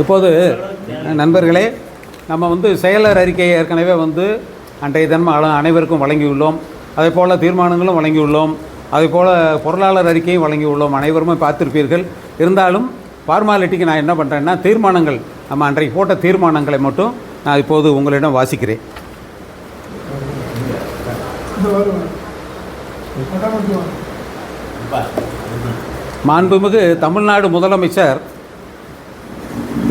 இப்போது நண்பர்களே, நம்ம செயலர் அறிக்கையை ஏற்கனவே அன்றைய தினம் அனைவருக்கும் வழங்கியுள்ளோம். அதேபோல் தீர்மானங்களும் வழங்கியுள்ளோம். அதேபோல் பொருளாளர் அறிக்கையும் வழங்கியுள்ளோம். அனைவருமே பார்த்துருப்பீர்கள். இருந்தாலும் ஃபார்மாலிட்டிக்கு நான் என்ன பண்ணுறேன்னா, தீர்மானங்கள் நம்ம அன்றைக்கு போட்ட தீர்மானங்களை மட்டும் நான் இப்போது உங்களிடம் வாசிக்கிறேன். மாண்புமிகு தமிழ்நாடு முதலமைச்சர்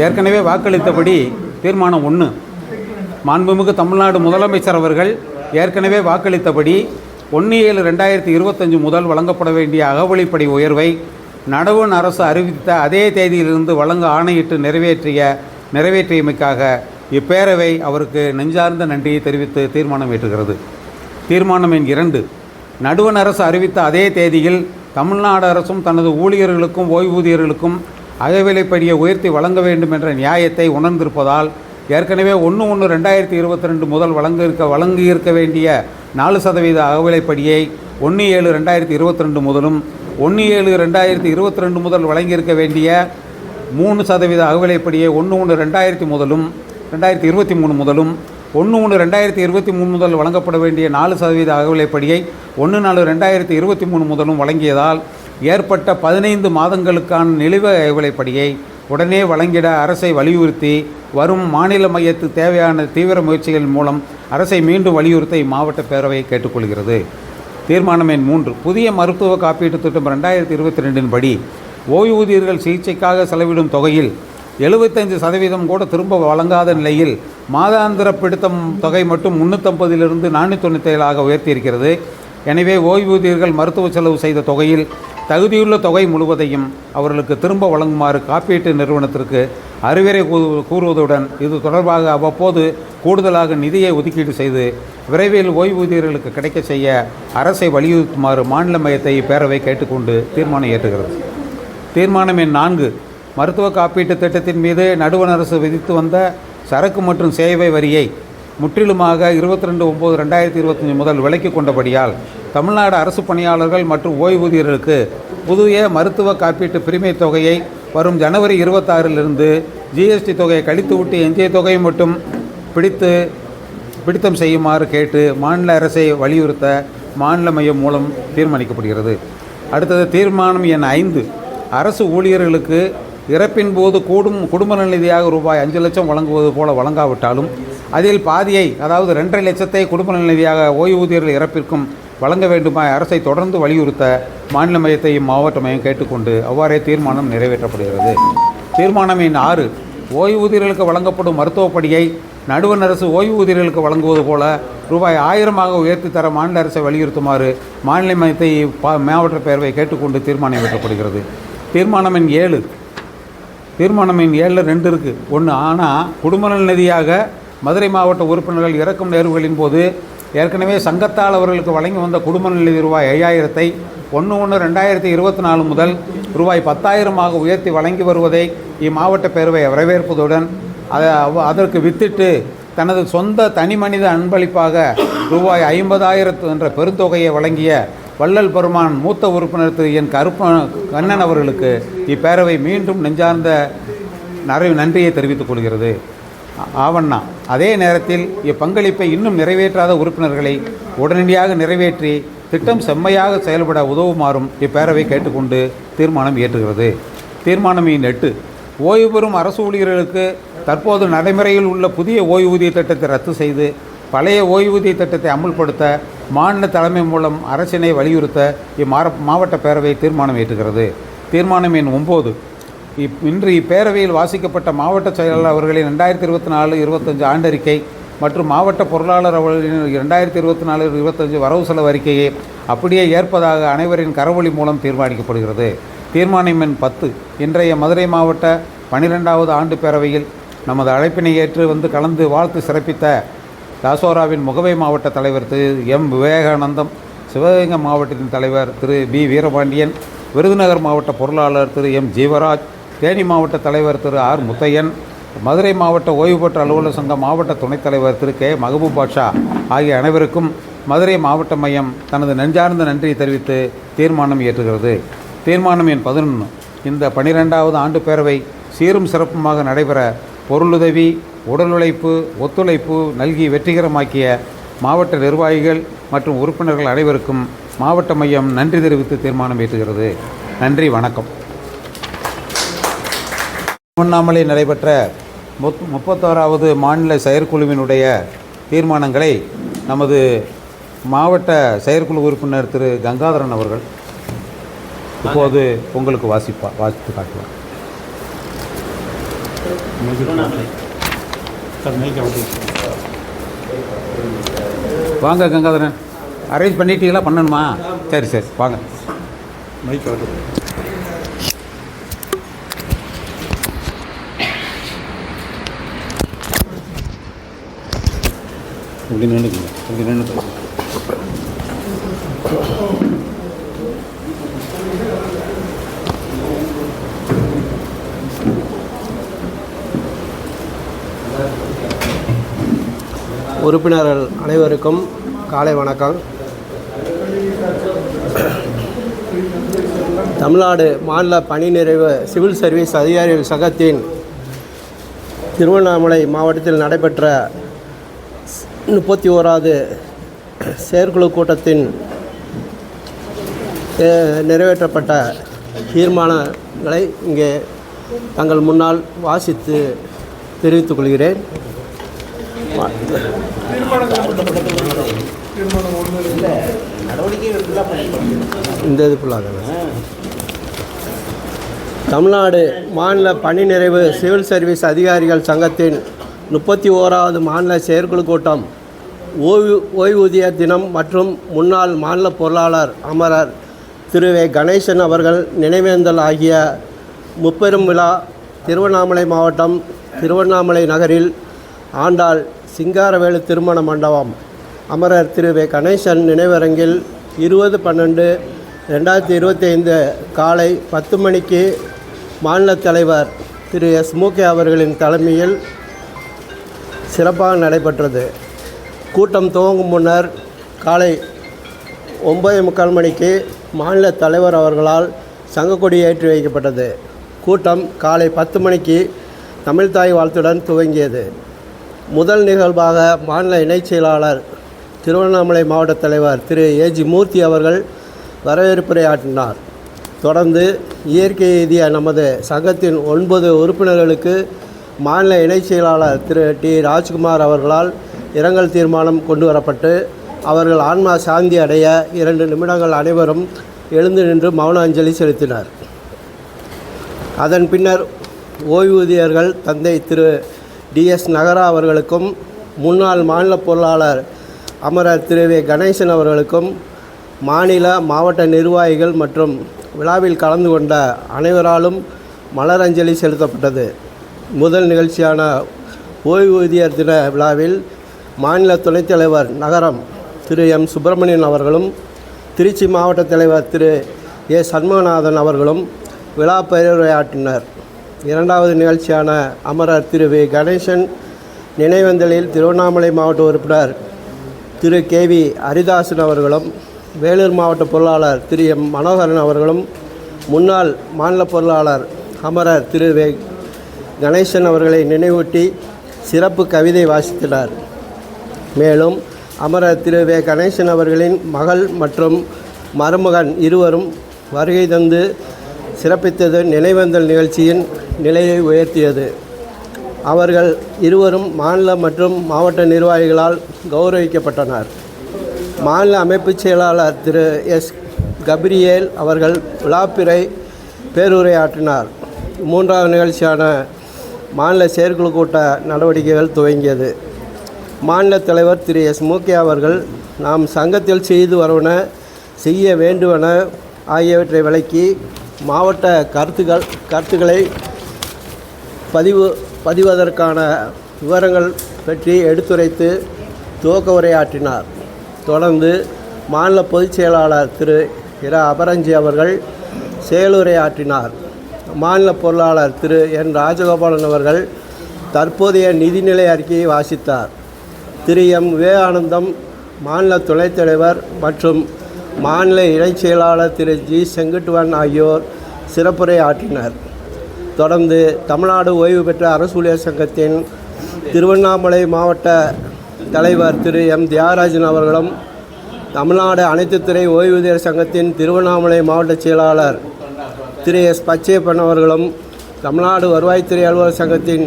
ஏற்கனவே வாக்களித்தபடி தீர்மானம் 1. மாண்புமிகு தமிழ்நாடு முதலமைச்சர் அவர்கள் ஏற்கனவே வாக்களித்தபடி 1/7/2025 முதல் வழங்கப்பட வேண்டிய அகவழிப்படி உயர்வை நடுவண் அரசு அறிவித்த அதே தேதியிலிருந்து வழங்க ஆணையிட்டு நிறைவேற்றியமைக்காக இப்பேரவை அவருக்கு நெஞ்சார்ந்த நன்றியை தெரிவித்து தீர்மானம் ஏற்றுகிறது. தீர்மானம் எண் 2. நடுவண் அரசு அறிவித்த அதே தேதியில் தமிழ்நாடு அரசும் தனது ஊழியர்களுக்கும் ஓய்வூதியர்களுக்கும் அகவிலைப்படியை உயர்த்தி வழங்க வேண்டும் என்ற நியாயத்தை உணர்ந்திருப்பதால் ஏற்கனவே 1/1/2022 முதல் வழங்கியிருக்க வேண்டிய 4% அகவிலைப்படியை 1/7/2022 முதலும் 1/7/2022 முதல் வழங்கியிருக்க வேண்டிய 3% அகவிலைப்படியை 1/1/2023 முதலும் 1/1/2023 முதல் வழங்கப்பட வேண்டிய 4% அகவிலைப்படியை 1/4/2023 முதலும் வழங்கியதால் ஏற்பட்ட 15 மாதங்களுக்கான நிலுவை அகவிலைப்படியை உடனே வழங்கிட அரசை வலியுறுத்தி வரும் மாநில மையத்துக்கு தேவையான தீவிர முயற்சிகள் மூலம் அரசை மீண்டும் வலியுறுத்த இம்மாவட்ட பேரவை கேட்டுக்கொள்கிறது. தீர்மானம் எண் 3. புதிய மருத்துவ காப்பீட்டுத் திட்டம் 2022 படி ஓய்வூதியர்கள் சிகிச்சைக்காக செலவிடும் தொகையில் 75% கூட திரும்ப வழங்காத நிலையில் மாதாந்திர பிடித்தம் தொகை மட்டும் 350 497 உயர்த்தியிருக்கிறது. எனவே ஓய்வூதியர்கள் மருத்துவ செலவு செய்த தொகையில் தகுதியுள்ள தொகை முழுவதையும் அவர்களுக்கு திரும்ப வழங்குமாறு காப்பீட்டு நிறுவனத்திற்கு அறிவுரை கூறுவதுடன் இது தொடர்பாக அவ்வப்போது கூடுதலாக நிதியை ஒதுக்கீடு செய்து விரைவில் ஓய்வூதியர்களுக்கு கிடைக்க செய்ய அரசை வலியுறுத்துமாறு மாநில மையத்தை இப்பேரவை கேட்டுக்கொண்டு தீர்மானம் ஏற்றுகிறது. தீர்மானம் எண் 4. மருத்துவ காப்பீட்டு திட்டத்தின் மீது நடுவண் அரசு விதித்து வந்த சரக்கு மற்றும் சேவை வரியை முற்றிலுமாக 22/9/2025 முதல் விலக்கிக் கொண்டபடியால் தமிழ்நாடு அரசு பணியாளர்கள் மற்றும் ஓய்வூதியர்களுக்கு புதிய மருத்துவ காப்பீட்டு பிரிமை தொகையை வரும் ஜனவரி 26 ஜிஎஸ்டி தொகையை கழித்துவிட்டு எஞ்சிய தொகையை மட்டும் பிடித்தம் செய்யுமாறு கேட்டு மாநில அரசை வலியுறுத்த மாநில மையம் மூலம் தீர்மானிக்கப்படுகிறது. அடுத்தது தீர்மானம் எண் 5. அரசு ஊழியர்களுக்கு இறப்பின் போது குடும்ப நலநிதியாக ரூபாய் 5 லட்சம் வழங்குவது போல வழங்காவிட்டாலும் அதில் பாதியை, அதாவது 2.5 லட்சத்தை குடும்ப நலநிதியாக ஓய்வூதியர்கள் இறப்பிற்கும் வழங்க வேண்டுமாய் அரசை தொடர்ந்து வலியுறுத்த மாநில மையத்தை இம்மாவட்ட மையம் கேட்டுக்கொண்டு அவ்வாறே தீர்மானம் நிறைவேற்றப்படுகிறது. தீர்மானம் எண் 6. ஓய்வூதியர்களுக்கு வழங்கப்படும் மருத்துவப்படியை நடுவண் அரசு ஓய்வூதியர்களுக்கு வழங்குவது போல ரூபாய் 1000 உயர்த்தி தர மாநில அரசை வலியுறுத்துமாறு மாநில மையத்தை மாவட்ட பேரவை கேட்டுக்கொண்டு தீர்மானம் நிறைவேற்றப்படுகிறது. தீர்மானம் எண் 7. தீர்மானம் எண் 7 2 இருக்குது. 1. ஆனால் குடும்ப நலநிதியாக மதுரை மாவட்ட உறுப்பினர்கள் இறக்கும் நேர்வுகளின் போது ஏற்கனவே சங்கத்தால் அவர்களுக்கு வழங்கி வந்த குடும்ப நலநிதி ரூபாய் 5000-ஐ 1/1/2024 முதல் ரூபாய் 10,000 உயர்த்தி வழங்கி வருவதை இம்மாவட்ட பேரவை வரவேற்பதுடன் அதற்கு வித்திட்டு தனது சொந்த தனிமனித அன்பளிப்பாக ரூபாய் 50,000 என்ற பெருந்தொகையை வழங்கிய வள்ளல் பெருமான் மூத்த உறுப்பினர் திரு என் கண்ணன் அவர்களுக்கு இப்பேரவை மீண்டும் நெஞ்சார்ந்த நன்றியை தெரிவித்துக் கொள்கிறது. ஆவண்ணா அதே நேரத்தில் இப்பங்களிப்பை இன்னும் நிறைவேற்றாத உறுப்பினர்களை உடனடியாக நிறைவேற்றி திட்டம் செம்மையாக செயல்பட உதவுமாறும் இப்பேரவை கேட்டுக்கொண்டு தீர்மானம் ஏற்றுகிறது. தீர்மானம் எண் 8. ஓய்வு பெறும் அரசு ஊழியர்களுக்கு தற்போது நடைமுறையில் உள்ள புதிய ஓய்வூதிய திட்டத்தை ரத்து செய்து பழைய ஓய்வூதிய திட்டத்தை அமுல்படுத்த மாநில தலைமை மூலம் அரசினை வலியுறுத்த மாவட்ட பேரவை தீர்மானம் ஏற்றுகிறது. தீர்மானம் எண் 9. இன்று இப்பேரவையில் வாசிக்கப்பட்ட மாவட்ட செயலாளர் அவர்களின் 2024-25 ஆண்டறிக்கை மற்றும் மாவட்ட பொருளாளர் அவர்களின் 2024-25 வரவு செலவு அறிக்கையை அப்படியே ஏற்பதாக அனைவரின் கரவொலி மூலம் தீர்மானிக்கப்படுகிறது. தீர்மானம் எண் 10. இன்றைய மதுரை மாவட்ட 12வது ஆண்டு பேரவையில் நமது அழைப்பினை ஏற்று கலந்து வாழ்த்து சிறப்பித்த தாசோராவின் முகவை மாவட்ட தலைவர் திரு எம் விவேகானந்தம், சிவகங்கை மாவட்டத்தின் தலைவர் திரு பி வீரபாண்டியன், விருதுநகர் மாவட்ட பொருளாளர் திரு எம் ஜீவராஜ், தேனி மாவட்ட தலைவர் திரு ஆர் முத்தையன், மதுரை மாவட்ட ஓய்வு பெற்ற அலுவலர் சங்க மாவட்ட துணைத் தலைவர் திரு கே மகபூப் பாட்ஷா ஆகிய அனைவருக்கும் மதுரை மாவட்ட மையம் தனது நெஞ்சார்ந்த நன்றியை தெரிவித்து தீர்மானம் ஏற்றுகிறது. தீர்மானம் எண் 11. இந்த 12வது ஆண்டு பேரவை சீரும் சிறப்புமாக நடைபெற பொருளுதவி, உடல் உழைப்பு, ஒத்துழைப்பு நல்கி வெற்றிகரமாக்கிய மாவட்ட நிர்வாகிகள் மற்றும் உறுப்பினர்கள் அனைவருக்கும் மாவட்ட மையம் நன்றி தெரிவித்து தீர்மானம் ஏற்றுகிறது. நன்றி, வணக்கம். திருவண்ணாமலை நடைபெற்ற 31வது மாநில செயற்குழுவினுடைய தீர்மானங்களை நமது மாவட்ட செயற்குழு உறுப்பினர் திரு கங்காதரன் அவர்கள் இப்போது உங்களுக்கு வாசித்து காட்டுவார். வாங்க கங்காதரன், அரேஞ்ச் பண்ணிட்டீங்களா? பண்ணணுமா? சரி சரி, வாங்க. இப்படி நின்றுக்குங்க, இப்படி நின்றுக்குங்க. உறுப்பினர்கள் அனைவருக்கும் காலை வணக்கம். தமிழ்நாடு மாநில பணி நிறைவு சிவில் சர்வீஸ் அதிகாரிகள் சங்கத்தின் திருவண்ணாமலை மாவட்டத்தில் நடைபெற்ற 31வது செயற்குழு கூட்டத்தின் நிறைவேற்றப்பட்ட தீர்மானங்களை இங்கே தங்கள் முன்னால் வாசித்து தெரிவித்துக் கொள்கிறேன். இந்த இது ஃபுல்லாக தமிழ்நாடு மாநில பணி நிறைவு சிவில் சர்வீஸ் அதிகாரிகள் சங்கத்தின் 31வது மாநில செயற்குழு கூட்டம் ஓய்வூதிய தினம் மற்றும் முன்னாள் மாநில பொருளாளர் அமரர் திரு வே. கணேசன் அவர்கள் நினைவேந்தல் ஆகிய முப்பெரும் விழா திருவண்ணாமலை மாவட்டம் திருவண்ணாமலை நகரில் ஆண்டாள் சிங்காரவேலு திருமண மண்டபம் அமரர் திரு வே. கணேசன் நினைவரங்கில் 20/12/2025 காலை 10 மணிக்கு மாநில தலைவர் திரு எஸ். மூகே அவர்களின் தலைமையில் சிறப்பாக நடைபெற்றது. கூட்டம் துவங்கும் முன்னர் காலை 9:45 மணிக்கு மாநில தலைவர் அவர்களால் சங்கக்கொடி ஏற்றி வைக்கப்பட்டது. கூட்டம் காலை 10 மணிக்கு தமிழ்தாய் வாழ்த்துடன் துவங்கியது. முதல் நிகழ்வாக மாநில இணைச் செயலாளர் திருவண்ணாமலை மாவட்ட தலைவர் திரு ஏ.ஜி. மூர்த்தி அவர்கள் வரவேற்புரை ஆற்றினார். தொடர்ந்து இயற்கை எய்திய நமது சங்கத்தின் 9 உறுப்பினர்களுக்கு மாநில இணைச் செயலாளர் திரு டி. ராஜ்குமார் அவர்களால் இரங்கல் தீர்மானம் கொண்டு வரப்பட்டு அவர்கள் ஆன்மா சாந்தி அடைய 2 நிமிடங்கள் அனைவரும் எழுந்து நின்று மௌன அஞ்சலி செலுத்தினர். அதன் பின்னர் ஓய்வூதியர்கள் தந்தை திரு டி.எஸ். நகரா அவர்களுக்கும் முன்னாள் மாநில பொருளாளர் அமரர் திரு வே. கணேசன் அவர்களுக்கும் மாநில மாவட்ட நிர்வாகிகள் மற்றும் விழாவில் கலந்து கொண்ட அனைவராலும் மலரஞ்சலி செலுத்தப்பட்டது. முதல் நிகழ்ச்சியான ஓய்வூதியர் தின விழாவில் மாநில துணைத் தலைவர் நகரம் திரு எம். சுப்பிரமணியன் அவர்களும் திருச்சி மாவட்ட தலைவர் திரு ஏ. சண்முகநாதன் அவர்களும் விழா பேருரையாற்றினர். இரண்டாவது நிகழ்ச்சியான அமரர் திரு வே. கணேசன் நினைவேந்தலில் திருவண்ணாமலை மாவட்ட உறுப்பினர் திரு கே.வி. ஹரிதாசன் அவர்களும் வேலூர் மாவட்ட பொருளாளர் திரு எம். மனோகரன் அவர்களும் முன்னாள் மாநில பொருளாளர் அமரர் திரு வே. கணேசன் அவர்களை நினைவூட்டி சிறப்பு கவிதை வாசித்தனர். மேலும் அமரர் திரு வே. கணேசன் அவர்களின் மகள் மற்றும் மருமகன் இருவரும் வருகை தந்து சிறப்பித்தது நினைவேந்தல் நிகழ்ச்சியின் நிலையை உயர்த்தியது. அவர்கள் இருவரும் மாநில மற்றும் மாவட்ட நிர்வாகிகளால் கௌரவிக்கப்பட்டனர். மாநில அமைப்புச் செயலாளர் திரு எஸ். கபிரியேல் அவர்கள் விழாப்பிறை பேருரையாற்றினார். மூன்றாவது நிகழ்ச்சியான மாநில செயற்குழு கூட்ட நடவடிக்கைகள் துவங்கியது. மாநில தலைவர் திரு எஸ். மூகே அவர்கள் நாம் சங்கத்தில் செய்து வருவன, செய்ய வேண்டுவன ஆகியவற்றை விளக்கி மாவட்ட கருத்துக்களை பதிவதற்கான விவரங்கள் பற்றி எடுத்துரைத்து துவக்க உரையாற்றினார். தொடர்ந்து மாநில பொதுச் செயலாளர் திரு இரா அபரஞ்சி அவர்கள் செயலுரையாற்றினார். மாநில பொருளாளர் திரு என். ராஜகோபாலன் அவர்கள் தற்போதைய நிதிநிலை அறிக்கையை வாசித்தார். திரு எம். விவேகானந்தம் மாநில துணைத் தலைவர் மற்றும் மாநில இணைச் செயலாளர் திரு ஜி. செங்குட்டுவன் ஆகியோர் சிறப்புரை ஆற்றினர். தொடர்ந்து தமிழ்நாடு ஓய்வு பெற்ற அரசு ஊழியர் சங்கத்தின் திருவண்ணாமலை மாவட்ட தலைவர் திரு எம் தியாகராஜன் அவர்களும், தமிழ்நாடு அனைத்து துறை ஓய்வூதியர் சங்கத்தின் திருவண்ணாமலை மாவட்ட செயலாளர் திரு எஸ் பச்சையப்பன் அவர்களும், தமிழ்நாடு வருவாய்த்துறை அலுவலர் சங்கத்தின்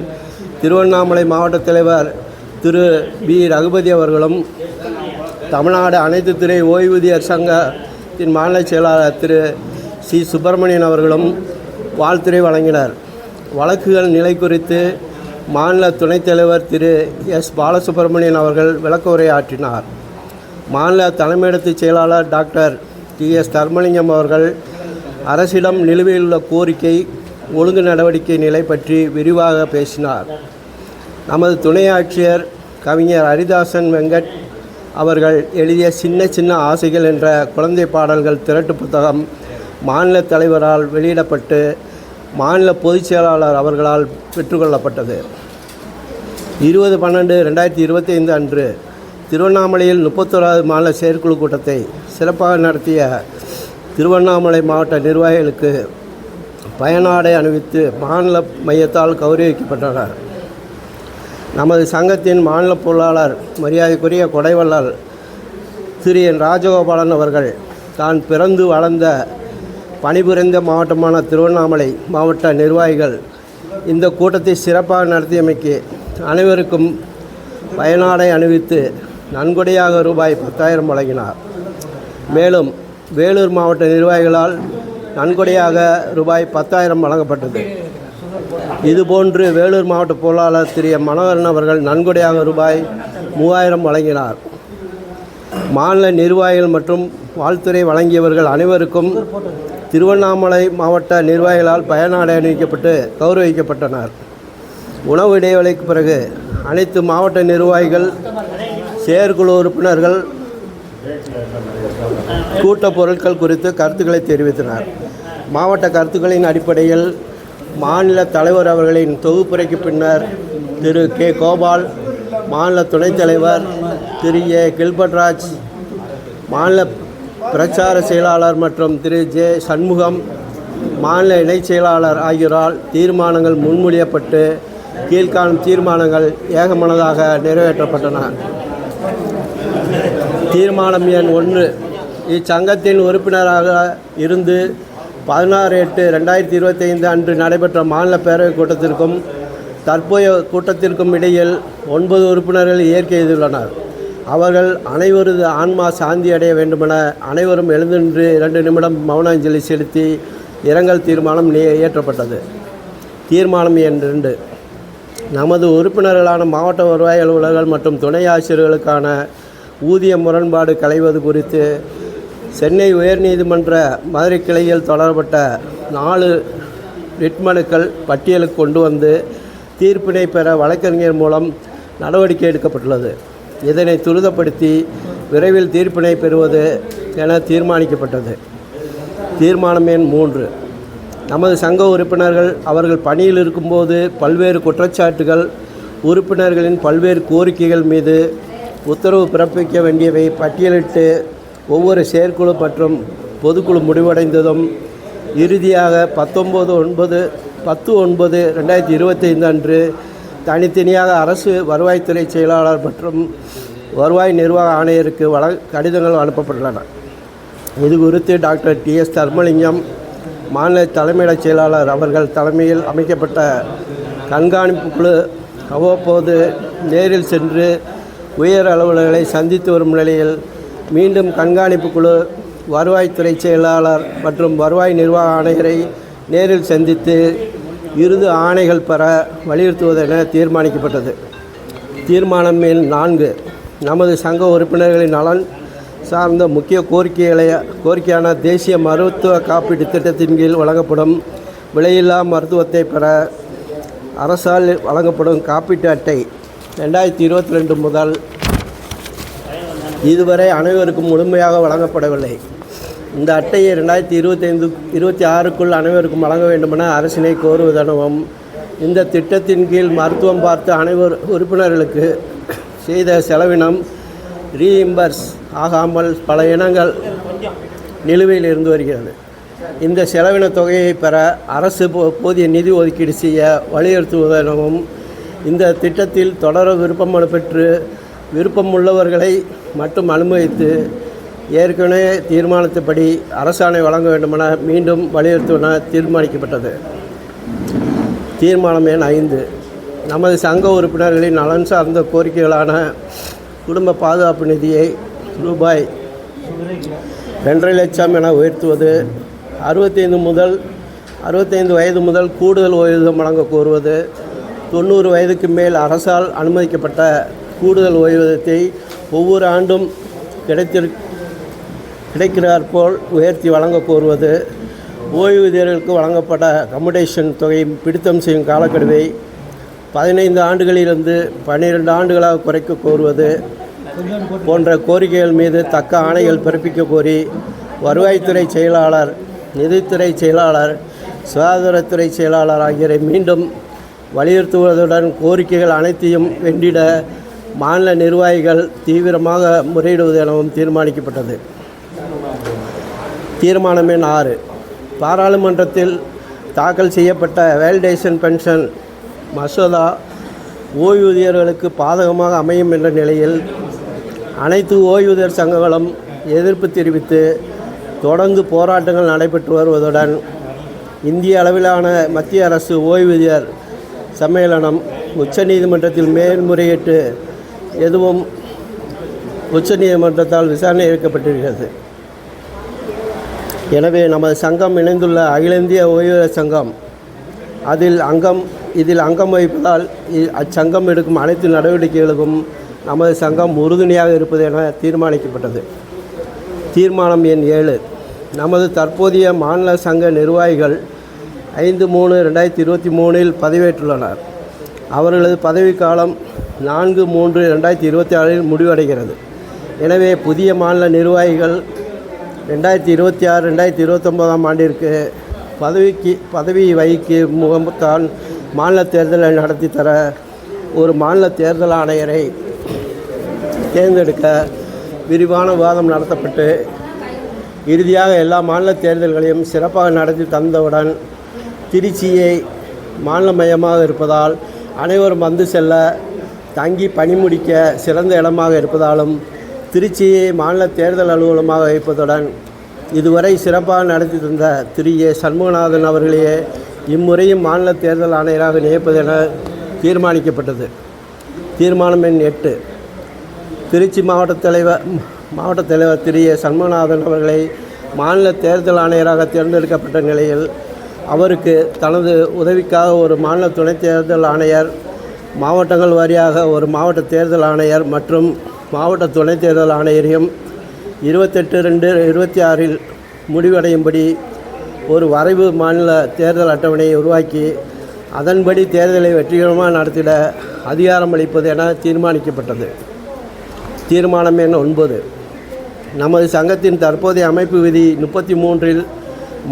திருவண்ணாமலை மாவட்ட தலைவர் திரு பி ரகுபதி அவர்களும், தமிழ்நாடு அனைத்து துறை ஓய்வூதியர் சங்கத்தின் மாநில செயலாளர் திரு சி சுப்பிரமணியன் அவர்களும் வாழ்த்துரை வழங்கினர். வழக்குகள் நிலை குறித்து மாநில துணைத் தலைவர் திரு எஸ் பாலசுப்ரமணியன் அவர்கள் விளக்க உரையாற்றினார். மாநில தலைமையிடத்து செயலாளர் டாக்டர் டி எஸ் தர்மலிங்கம் அவர்கள் அரசிடம் நிலுவையிலுள்ள கோரிக்கை ஒழுங்கு நடவடிக்கை நிலை பற்றி விரிவாக பேசினார். நமது துணை ஆட்சியர் கவிஞர் ஹரிதாசன் வெங்கட் அவர்கள் எழுதிய சின்ன சின்ன ஆசைகள் என்ற குழந்தை பாடல்கள் திரட்டு புத்தகம் மாநில தலைவரால் வெளியிடப்பட்டு மாநில பொதுச் செயலாளர் அவர்களால் பெற்றுக்கொள்ளப்பட்டது. 20/12/2025 அன்று திருவண்ணாமலையில் 31வது மாநில செயற்குழு கூட்டத்தை சிறப்பாக நடத்திய திருவண்ணாமலை மாவட்ட நிர்வாகிகளுக்கு பயனாடை அணிவித்து மாநில மையத்தால் கௌரவிக்கப்பட்டனர். நமது சங்கத்தின் மாநில பொருளாளர் மரியாதைக்குரிய கொடைவள்ளல் திரு என் ராஜகோபாலன் அவர்கள் தான் பிறந்து வளர்ந்த பணிபுரிந்த மாவட்டமான திருவண்ணாமலை மாவட்ட நிர்வாகிகள் இந்த கூட்டத்தை சிறப்பாக நடத்தியமைக்கு அனைவருக்கும் பயனாடை அணிவித்து நன்கொடையாக ரூபாய் 10,000 வழங்கினார். மேலும் வேலூர் மாவட்ட நிர்வாகிகளால் நன்கொடையாக ரூபாய் 10,000 வழங்கப்பட்டது. இதுபோன்று வேலூர் மாவட்ட பொருளாளர் திரு மனோகரன் அவர்கள் நன்கொடையாக ரூபாய் 3,000 வழங்கினார். மாநில நிர்வாகிகள் மற்றும் வாழ்த்துரை வழங்கியவர்கள் அனைவருக்கும் திருவண்ணாமலை மாவட்ட நிர்வாகிகளால் பயனாடை அணிவிக்கப்பட்டு கௌரவிக்கப்பட்டனர். உணவு இடைவேளைக்கு பிறகு அனைத்து மாவட்ட நிர்வாகிகள், செயற்குழு உறுப்பினர்கள் கூட்ட பொருட்கள் குறித்து கருத்துக்களை தெரிவித்தனர். மாவட்ட கருத்துக்களின் அடிப்படையில் மாநில தலைவர் அவர்களின் தொகுப்புரைக்கு பின்னர் திரு கே கோபால், மாநில துணைத் தலைவர் திரு ஏ கில்பர்ட்ராஜ், மாநில பிரச்சார செயலாளர் மற்றும் திரு ஜே சண்முகம், மாநில இணைச் செயலாளர் ஆகியோரால் தீர்மானங்கள் முன்மொழியப்பட்டு கீழ்காணும் தீர்மானங்கள் ஏகமனதாக நிறைவேற்றப்பட்டன. தீர்மானம் எண் 1, இச்சங்கத்தின் உறுப்பினராக இருந்து 16/8/2025 அன்று நடைபெற்ற மாநில பேரவைக் கூட்டத்திற்கும் தற்போதைய கூட்டத்திற்கும் இடையில் 9 உறுப்பினர்கள் இயற்கை செய்துள்ளனர். அவர்கள் அனைவரது ஆன்மா சாந்தி அடைய வேண்டுமென அனைவரும் எழுந்தின்று 2 நிமிடம் மௌனாஞ்சலி செலுத்தி இரங்கல் தீர்மானம் இயற்றப்பட்டது. தீர்மானம் எண் 2, நமது உறுப்பினர்களான மாவட்ட வருவாய் அலுவலர்கள் மற்றும் துணை ஆட்சியர்களுக்கான ஊதிய முரண்பாடு களைவது குறித்து சென்னை உயர்நீதிமன்ற மதுரை கிளையில் தொடரப்பட்ட 4 ரிட் மனுக்கள் பட்டியலுக்கு கொண்டு வந்து தீர்ப்பினை பெற வழக்கறிஞர் மூலம் நடவடிக்கை எடுக்கப்பட்டுள்ளது. இதனை துரிதப்படுத்தி விரைவில் தீர்ப்பினை பெறுவது என தீர்மானிக்கப்பட்டது. தீர்மானம் எண் 3, நமது சங்க உறுப்பினர்கள் அவர்கள் பணியில் இருக்கும்போது பல்வேறு குற்றச்சாட்டுகள், உறுப்பினர்களின் பல்வேறு கோரிக்கைகள் மீது உத்தரவு பிறப்பிக்க வேண்டியவை பட்டியலிட்டு ஒவ்வொரு செயற்குழு மற்றும் பொதுக்குழு முடிவடைந்ததும் இறுதியாக 10/9/2025 அன்று தனித்தனியாக அரசு வருவாய்த்துறை செயலாளர் மற்றும் வருவாய் நிர்வாக ஆணையருக்கு கடிதங்கள் அனுப்பப்பட்டுள்ளன. இது குறித்து டாக்டர் டி எஸ் தர்மலிங்கம், மாநில தலைமையிடச் செயலாளர் அவர்கள் தலைமையில் அமைக்கப்பட்ட கண்காணிப்பு குழு அவ்வப்போது நேரில் சென்று உயர் அலுவலர்களை சந்தித்து வரும் நிலையில் மீண்டும் கண்காணிப்பு குழு வருவாய்த்துறை செயலாளர் மற்றும் வருவாய் நிர்வாக ஆணையரை நேரில் சந்தித்து இறுதி ஆணைகள் பெற வலியுறுத்துவதென தீர்மானிக்கப்பட்டது. தீர்மானம் எண் 4, நமது சங்க உறுப்பினர்களின் நலன் சார்ந்த முக்கிய கோரிக்கையான தேசிய மருத்துவ காப்பீட்டு திட்டத்தின் கீழ் வழங்கப்படும் விலையில்லா மருத்துவத்தை பெற அரசால் வழங்கப்படும் காப்பீட்டு அட்டை 2022 முதல் இதுவரை அனைவருக்கும் முழுமையாக வழங்கப்படவில்லை. இந்த அட்டையை 2025-26க்குள் அனைவருக்கும் வழங்க வேண்டுமென அரசினை கோருவதெனவும், இந்த திட்டத்தின் கீழ் மருத்துவம் பார்த்து அனைவர் உறுப்பினர்களுக்கு செய்த செலவினம் ரீஇம்பர்ஸ் ஆகாமல் பல இனங்கள் நிலுவையில் இருந்து வருகிறது. இந்த செலவின தொகையை பெற அரசு போதிய நிதி ஒதுக்கீடு செய்ய வலியுறுத்துவதெனவும் இந்த திட்டத்தில் தொடர விருப்பமனு பெற்று விருப்பமுள்ளவர்களை மட்டும் அனுமதித்து ஏற்கனவே தீர்மானத்தின்படி அரசாணை வழங்க வேண்டுமென மீண்டும் வலியுறுத்துவென தீர்மானிக்கப்பட்டது. தீர்மானம் எண் 5. நமது சங்க உறுப்பினர்களின் நலன் சார்ந்த கோரிக்கைகளான குடும்ப பாதுகாப்பு நிதியை ரூபாய் 2.5 லட்சம் என உயர்த்துவது, 65 வயது முதல் கூடுதல் ஓய்வூதியம் வழங்க கோருவது, 90 வயதுக்கு மேல் அரசால் அனுமதிக்கப்பட்ட கூடுதல் ஓய்வூதியத்தை ஒவ்வொரு ஆண்டும் கிடைக்கிறாற்போல் உயர்த்தி வழங்க கோருவது, ஓய்வூதியர்களுக்கு வழங்கப்பட்ட அக்கமடேஷன் தொகை பிடித்தம் செய்யும் காலக்கெடுவை 15 ஆண்டுகளிலிருந்து 12 ஆண்டுகளாக குறைக்க கோருவது போன்ற கோரிக்கைகள் மீது தக்க ஆணைகள் பிறப்பிக்க கோரி வருவாய்த்துறை செயலாளர், நிதித்துறை செயலாளர், சுகாதாரத்துறை செயலாளர் ஆகியோரை மீண்டும் வலியுறுத்துவதுடன் கோரிக்கைகள் அனைத்தையும் வென்றிட மாநில நிர்வாகிகள் தீவிரமாக முறையிடுவது எனவும் தீர்மானிக்கப்பட்டது. தீர்மானம் எண் 6. பாராளுமன்றத்தில் தாக்கல் செய்யப்பட்ட வேலிடேஷன் பென்ஷன் மசோதா ஓய்வூதியர்களுக்கு பாதகமாக அமையும் என்ற நிலையில் அனைத்து ஓய்வூதியர் சங்கங்களும் எதிர்ப்பு தெரிவித்து தொடர்ந்து போராட்டங்கள் நடைபெற்று வருவதுடன் இந்திய அளவிலான மத்திய அரசு ஓய்வூதியர் சம்மேளனம் உச்சநீதிமன்றத்தில் மேல்முறையீட்டு எதுவும் உச்சநீதிமன்றத்தால் விசாரணை எடுக்கப்பட்டிருக்கிறது. எனவே நமது சங்கம் இணைந்துள்ள அகில இந்திய ஓய்வூதியர் சங்கம் இதில் அங்கம் வகிப்பதால் அச்சங்கம் எடுக்கும் அனைத்து நடவடிக்கைகளுக்கும் நமது சங்கம் உறுதுணையாக இருப்பது என தீர்மானிக்கப்பட்டது. தீர்மானம் எண் 7. நமது தற்போதைய மாநில சங்க நிர்வாகிகள் 5/3/2023 பதவியேற்றுள்ளனர். அவர்களது பதவிக்காலம் 4/3/2026 முடிவடைகிறது. எனவே புதிய மாநில நிர்வாகிகள் 2026-2029 ஆண்டிற்கு பதவி வகிக்கும் முகத்தான் மாநில தேர்தலை நடத்தி தர ஒரு மாநில தேர்தல் ஆணையரை தேர்ந்தெடுக்க விரிவான விவாதம் நடத்தப்பட்டு இறுதியாக எல்லா மாநில தேர்தல்களையும் சிறப்பாக நடத்தி தந்தவுடன் திருச்சியை மாநில மையமாக இருப்பதால் அனைவரும் வந்து செல்ல தங்கி பணிமுடிக்க சிறந்த இடமாக இருப்பதாலும் திருச்சியை மாநில தேர்தல் அலுவலகமாக வைப்பதுடன் இதுவரை சிறப்பாக நடத்தி தந்த திரு ஏ. சண்முகநாதன் அவர்களையே இம்முறையும் மாநில தேர்தல் ஆணையராக நியமிப்பதென தீர்மானிக்கப்பட்டது. தீர்மானம் எண் 8. திருச்சி மாவட்ட தலைவர் திரு ஏ. சண்முகநாதன் அவர்களை மாநில தேர்தல் ஆணையராக தேர்ந்தெடுக்கப்பட்ட நிலையில் அவருக்கு தனது உதவிக்காக ஒரு மாநில துணை தேர்தல் ஆணையர், மாவட்டங்கள் வாரியாக ஒரு மாவட்ட தேர்தல் ஆணையர் மற்றும் மாவட்ட துணை தேர்தல் ஆணையரையும் 28/2/26 முடிவடையும்படி ஒரு வரைவு மாநில தேர்தல் அட்டவணையை உருவாக்கி அதன்படி தேர்தலை வெற்றிகரமாக நடத்திட அதிகாரம் அளிப்பது என தீர்மானிக்கப்பட்டது. தீர்மானம் எண் 9. நமது சங்கத்தின் தற்போதைய அமைப்பு விதி 33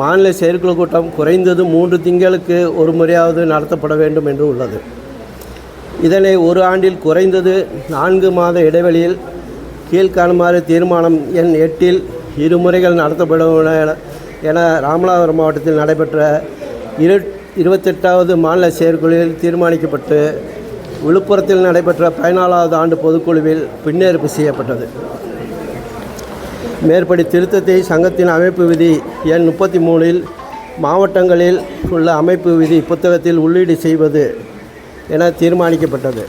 மாநில செயற்குழு கூட்டம் குறைந்தது 3 திங்களுக்கு ஒரு முறையாவது நடத்தப்பட வேண்டும் என்று உள்ளது. இதனை ஒரு ஆண்டில் குறைந்தது 4 மாத இடைவெளியில் கீழ்காணுமாறு தீர்மானம் எண் 8 2 முறைகள் நடத்தப்படும் என ராமநாதபுரம் மாவட்டத்தில் நடைபெற்ற 28வது மாநில செயற்குழுவில் தீர்மானிக்கப்பட்டு விழுப்புரத்தில் நடைபெற்ற 14வது ஆண்டு பொதுக்குழுவில் பின்னேற்பு செய்யப்பட்டது. மேற்படி திருத்தத்தை சங்கத்தின் அமைப்பு விதி எண் 33 மாவட்டங்களில் உள்ள அமைப்பு விதி புத்தகத்தில் உள்ளீடு செய்வது என தீர்மானிக்கப்பட்டது.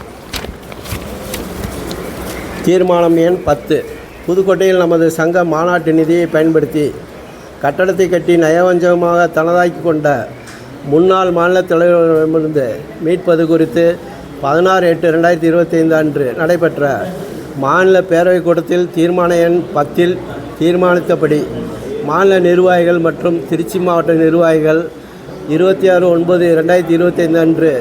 தீர்மானம் எண் 10. புதுக்கோட்டையில் நமது சங்க மாநாட்டு நிதியை பயன்படுத்தி கட்டடத்தை கட்டி நயவஞ்சகமாக தனதாக்கி கொண்ட முன்னாள் மாநில தலைவரிடமிருந்து மீட்பது குறித்து 16/8/2025 அன்று நடைபெற்ற மாநில பேரவைக் கூட்டத்தில் தீர்மான எண் 10 தீர்மானித்தபடி மாநில நிர்வாகிகள் மற்றும் திருச்சி மாவட்ட நிர்வாகிகள் 26/9/2025 அன்று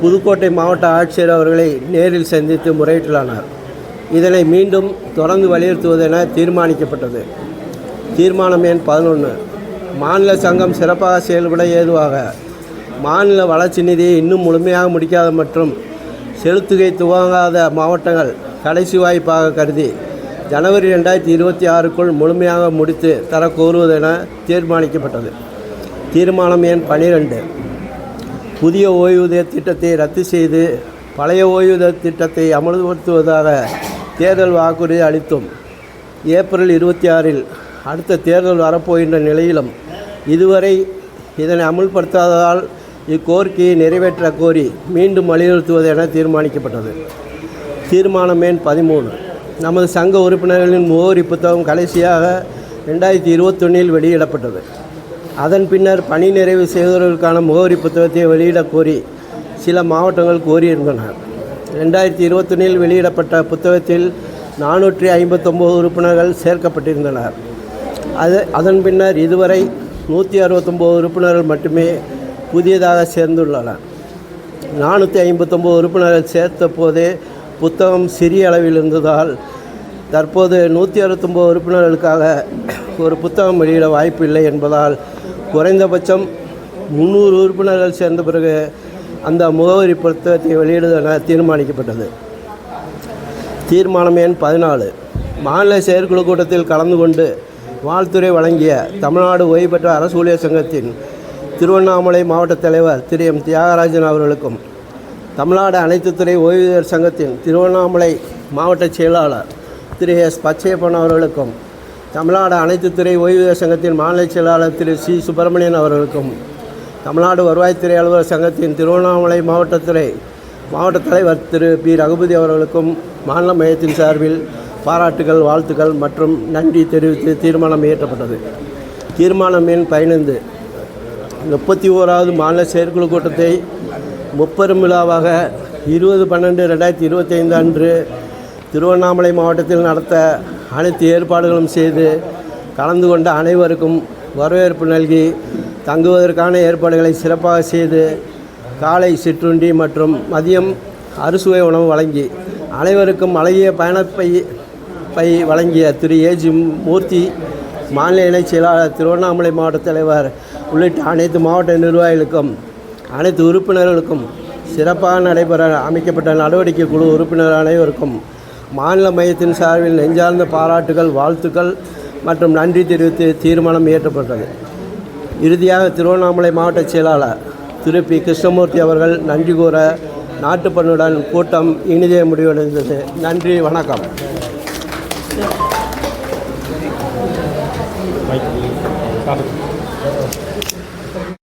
புதுக்கோட்டை மாவட்ட ஆட்சியர் அவர்களை நேரில் சந்தித்து முறையிட்டுள்ளனர். இதனை மீண்டும் தொடர்ந்து வலியுறுத்துவதென தீர்மானிக்கப்பட்டது. தீர்மானம் எண் 11. மாநில சங்கம் சிறப்பாக செயல்பட ஏதுவாக மாநில வளர்ச்சி நிதியை இன்னும் முழுமையாக முடிக்காத மற்றும் செலுத்துகை துவங்காத மாவட்டங்கள் கடைசி வாய்ப்பாக கருதி ஜனவரி 2026க்குள் முழுமையாக முடித்து தர கோருவதென தீர்மானிக்கப்பட்டது. தீர்மானம் எண் 12. புதிய ஓய்வூதிய திட்டத்தை ரத்து செய்து பழைய ஓய்வூதிய திட்டத்தை அமல்படுத்துவதாக தேர்தல் வாக்குறுதி அளித்தும் ஏப்ரல் 26இல் அடுத்த தேர்தல் வரப்போகின்ற நிலையிலும் இதுவரை இதனை அமுல்படுத்தாததால் இக்கோரிக்கையை நிறைவேற்ற கோரி மீண்டும் வலியுறுத்துவது என தீர்மானிக்கப்பட்டது. தீர்மானம் எண் 13. நமது சங்க உறுப்பினர்களின் முகவரி புத்தகம் கடைசியாக 2021இல் வெளியிடப்பட்டது. அதன் பின்னர் பணி நிறைவு செய்தவர்களுக்கான முகவரி புத்தகத்தை வெளியிடக் கோரி சில மாவட்டங்கள் கோரியிருந்தன. 2021இல் வெளியிடப்பட்ட புத்தகத்தில் 459 உறுப்பினர்கள் சேர்க்கப்பட்டிருந்தனர். அதன் பின்னர் இதுவரை 169 உறுப்பினர்கள் மட்டுமே புதியதாக சேர்ந்துள்ளனர். 459 உறுப்பினர்கள் சேர்த்த போதே புத்தகம் சிறிய அளவில் இருந்ததால் தற்போது 169 உறுப்பினர்களுக்காக ஒரு புத்தகம் வெளியிட வாய்ப்பில்லை என்பதால் குறைந்தபட்சம் 300 உறுப்பினர்கள் சேர்ந்த பிறகு அந்த முகவரி புத்தகத்தை வெளியிடுவதென தீர்மானிக்கப்பட்டது. தீர்மானம் எண் 14. மாநில செயற்குழு கூட்டத்தில் கலந்து கொண்டு வாழ்த்துரை வழங்கிய தமிழ்நாடு ஓய்வு பெற்ற அரசு ஊழியர் சங்கத்தின் திருவண்ணாமலை மாவட்ட தலைவர் திரு எம் தியாகராஜன் அவர்களுக்கும், தமிழ்நாடு அனைத்துத்துறை ஓய்வூதியர் சங்கத்தின் திருவண்ணாமலை மாவட்ட செயலாளர் திரு எஸ் பச்சையப்பன் அவர்களுக்கும், தமிழ்நாடு அனைத்துத்துறை ஓய்வூதியர் சங்கத்தின் மாநில செயலாளர் திரு சி சுப்பிரமணியன் அவர்களுக்கும், தமிழ்நாடு வருவாய்த்துறை அலுவலர் சங்கத்தின் திருவண்ணாமலை மாவட்ட தலைவர் திரு பி ரகுபதி அவர்களுக்கும் மாநில மையத்தின் சார்பில் பாராட்டுகள், வாழ்த்துக்கள் மற்றும் நன்றி தெரிவித்து தீர்மானம் இயற்றப்பட்டது. தீர்மானம் எண் 15. 31வது மாநில செயற்குழு கூட்டத்தை முப்பெரும் விழாவாக 20/12/2025 அன்று திருவண்ணாமலை மாவட்டத்தில் நடத்த அனைத்து ஏற்பாடுகளும் செய்து கலந்து கொண்ட அனைவருக்கும் வரவேற்பு நல்கி தங்குவதற்கான ஏற்பாடுகளை சிறப்பாக செய்து காலை சிற்றுண்டி மற்றும் மதியம் அறுசுவை உணவு வழங்கி அனைவருக்கும் அழகிய பயணப்பை வழங்கிய திரு ஏஜி மூர்த்தி, மாநில இணைச் செயலாளர், திருவண்ணாமலை மாவட்ட தலைவர் உள்ளிட்ட அனைத்து மாவட்ட நிர்வாகிகளுக்கும் அனைத்து உறுப்பினர்களுக்கும் சிறப்பாக நடைபெற அமைக்கப்பட்ட நடவடிக்கை குழு உறுப்பினர் அனைவருக்கும் மாநில மையத்தின் சார்பில் நெஞ்சார்ந்த பாராட்டுகள், வாழ்த்துக்கள் மற்றும் நன்றி தெரிவித்து தீர்மானம் இயற்றப்பட்டது. இறுதியாக திருவண்ணாமலை மாவட்ட செயலாளர் திரு பி கிருஷ்ணமூர்த்தி அவர்கள் நன்றி கூற நாட்டுப்பண்ணுடன் கூட்டம் இனிதே முடிவடைந்தது. நன்றி, வணக்கம்.